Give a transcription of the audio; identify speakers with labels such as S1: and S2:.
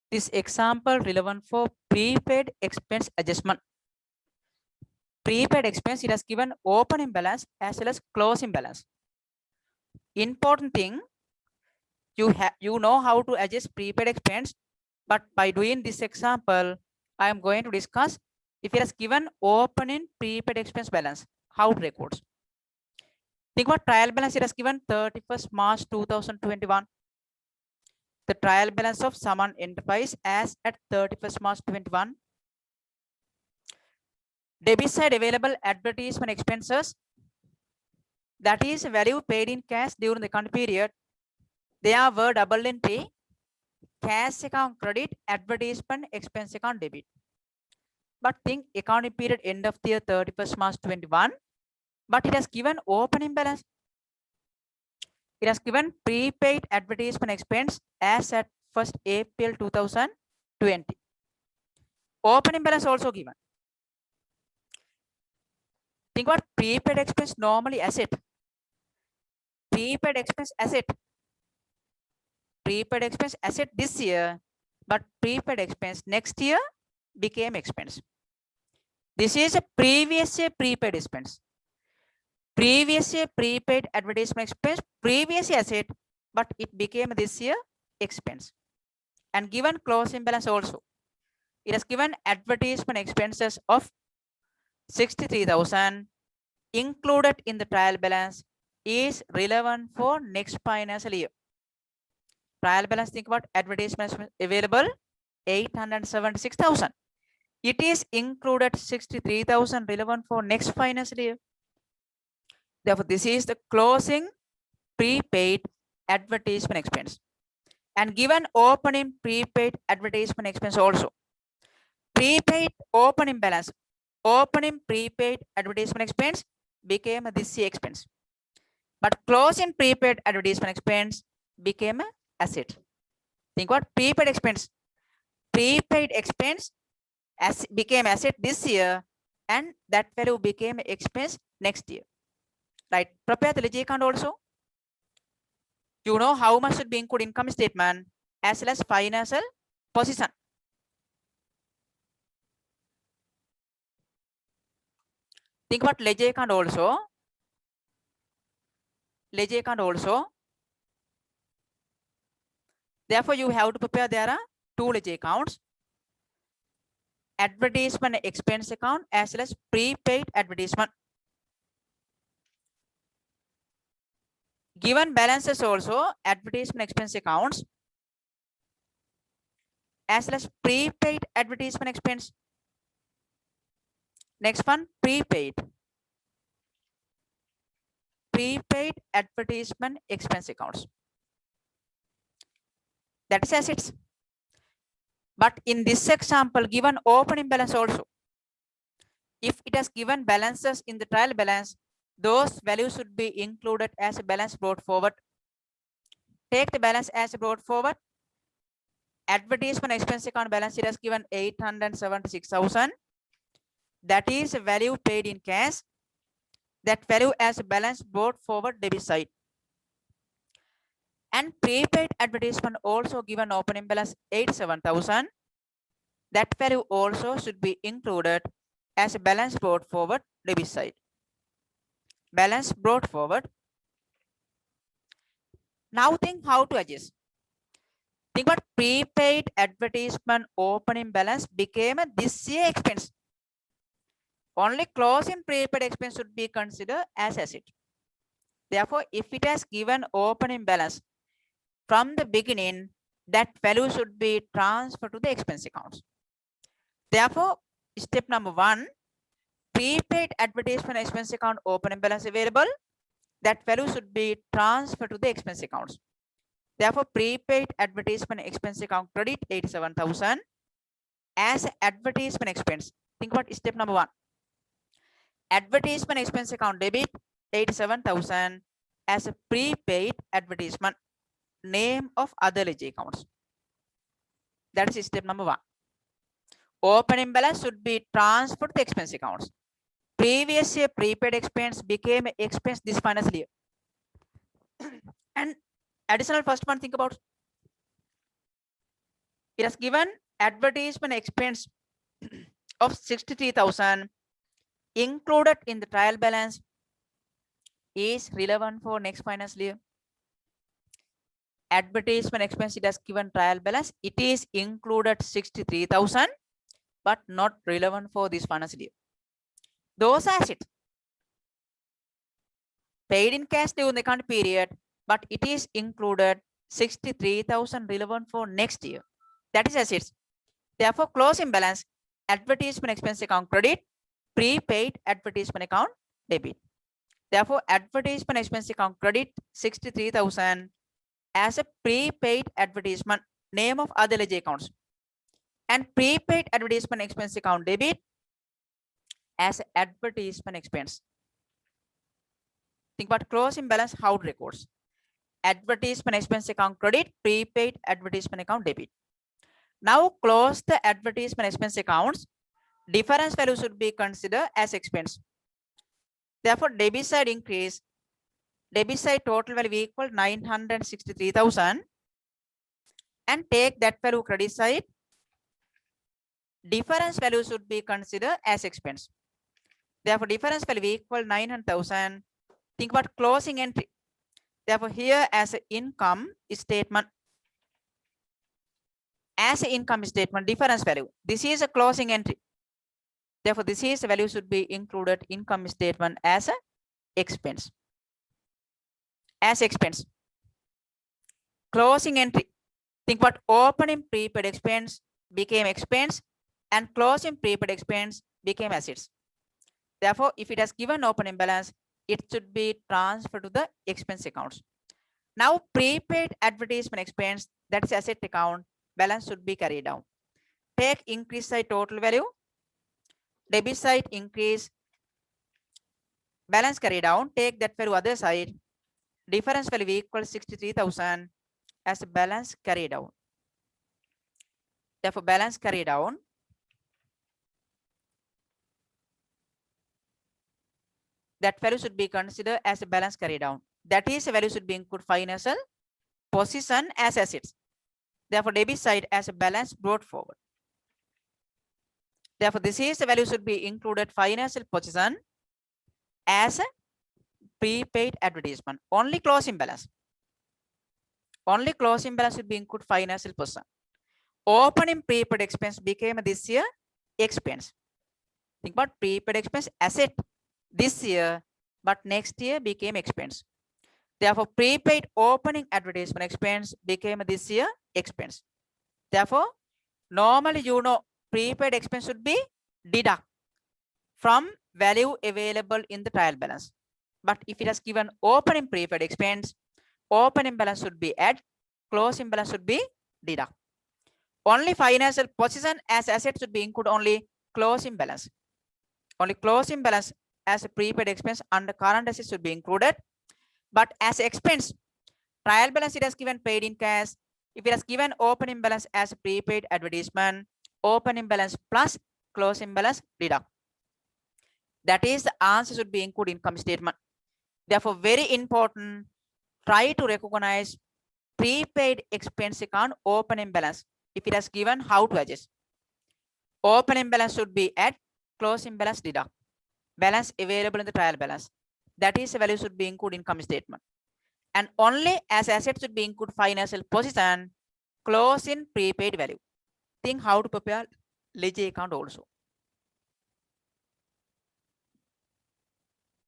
S1: This example relevant for prepaid expense adjustment. Prepaid expense, it has given opening balance as well as closing balance. Important thing, you know how to adjust prepaid expense, but by doing this example, I am going to discuss if it has given opening prepaid expense balance, how it records. Think about trial balance, it has given 31st March 2021. The trial balance of Saman Enterprise as at 31st March 21. Debit side available advertisement expenses, that is value paid in cash during the current period. There were double entry, cash account credit, advertisement expense account debit. But think accounting period end of the year 31st March 21, but it has given opening balance. It has given prepaid advertisement expense as at 1st April 2020. Opening balance also given. Think about prepaid expense normally asset. Prepaid expense asset. Prepaid expense asset this year, but prepaid expense next year became expense. This is a previous year prepaid expense. Previous year prepaid advertisement expense, previous year asset, but it became this year expense. And given closing balance also, it has given advertisement expenses of 63,000 included in the trial balance is relevant for next financial year. Trial balance, think about advertisements available 876,000. It is included 63,000 relevant for next financial year. Therefore, this is the closing prepaid advertisement expense. And given opening prepaid advertisement expense also. Prepaid opening balance, opening prepaid advertisement expense became this year expense. But closing prepaid advertisement expense became an asset. Think what prepaid expense. Prepaid expense became asset this year, and that value became expense next year. Right? Prepare the ledger account also. You know how much should be included income statement as well as financial position. Think about ledger account also. Ledger account also. Therefore, you have to prepare there are two ledger accounts. Advertisement expense account as well as prepaid advertisement. Given balances also, advertisement expense accounts as well as prepaid advertisement expense. Next one, prepaid. Prepaid advertisement expense accounts. That is assets. But in this example, given opening balance also, if it has given balances in the trial balance, those values should be included as a balance brought forward. Take the balance as brought forward. Advertisement expense account balance, it has given 876,000. That is a value paid in cash. That value as a balance brought forward debit side. And prepaid advertisement also given opening balance 87,000. That value also should be included as a balance brought forward debit side. Balance brought forward. Now think how to adjust. Think about prepaid advertisement opening balance became a this year expense. Only closing prepaid expense should be considered as asset. Therefore, if it has given opening balance from the beginning, that value should be transferred to the expense accounts. Therefore, step number 1, prepaid advertisement expense account opening balance available, that value should be transferred to the expense accounts. Therefore, prepaid advertisement expense account credit 87,000 as advertisement expense. Think about step number 1. Advertisement expense account debit 87,000 as a prepaid advertisement, name of other ledger accounts. That is step number 1. Opening balance should be transferred to expense accounts. Previous year prepaid expense became expense this financial year. And additional first one, think about It has given advertisement expense of 63,000 included in the trial balance is relevant for next financial year. Advertisement expense, it has given trial balance, it is included 63,000 but not relevant for this financial year. Those assets paid in cash during the current period, but it is included 63,000 relevant for next year. That is assets. Therefore, closing balance, advertisement expense account credit, prepaid advertisement account debit. Therefore, advertisement expense account credit 63,000 as a prepaid advertisement, name of other ledger accounts, and prepaid advertisement expense account debit as advertisement expense. Think about closing balance, how it records. Advertisement expense account credit, prepaid advertisement account debit. Now close the advertisement expense accounts. Difference value should be considered as expense. Therefore, debit side increase. Debit side total value equal 963,000 and take that value credit side. Difference value should be considered as expense. Therefore, difference value equal 900,000. Think about closing entry. Therefore, here as an income statement, difference value. This is a closing entry. Therefore, this is the value should be included income statement as a expense. As expense. Closing entry. Think about opening prepaid expense became expense and closing prepaid expense became assets. Therefore, if it has given opening balance, it should be transferred to the expense accounts. Now, prepaid advertisement expense, that is asset account, balance should be carried down. Take increase side total value, debit side increase, balance carry down, take that value other side, difference value equal 63,000 as a balance carry down. Therefore, balance carry down. That value should be considered as a balance carry down. That is, a value should be included financial position as assets. Therefore, debit side as a balance brought forward. Therefore, this is the value should be included financial position as a prepaid advertisement. Only closing balance. Only closing balance should be included financial position. Opening prepaid expense became this year expense. Think about prepaid expense asset this year, but next year became expense. Therefore, prepaid opening advertisement expense became this year expense. Therefore, normally you know prepaid expense should be deduct from value available in the trial balance. But if it has given opening prepaid expense, opening balance should be add, closing balance should be deduct. Only financial position as asset should be included only closing balance. Only closing balance as a prepaid expense under current assets should be included. But as expense, trial balance it has given paid in cash. If it has given opening balance as a prepaid advertisement, opening balance plus closing balance deduct. That is the answer should be included income statement. Therefore, very important, try to recognize prepaid expense account opening balance. If it has given, how to adjust. Opening balance should be add, closing balance deduct. Balance available in the trial balance. That is the value should be included income statement. And only as asset should be included financial position, closing prepaid value. Think how to prepare ledger account also.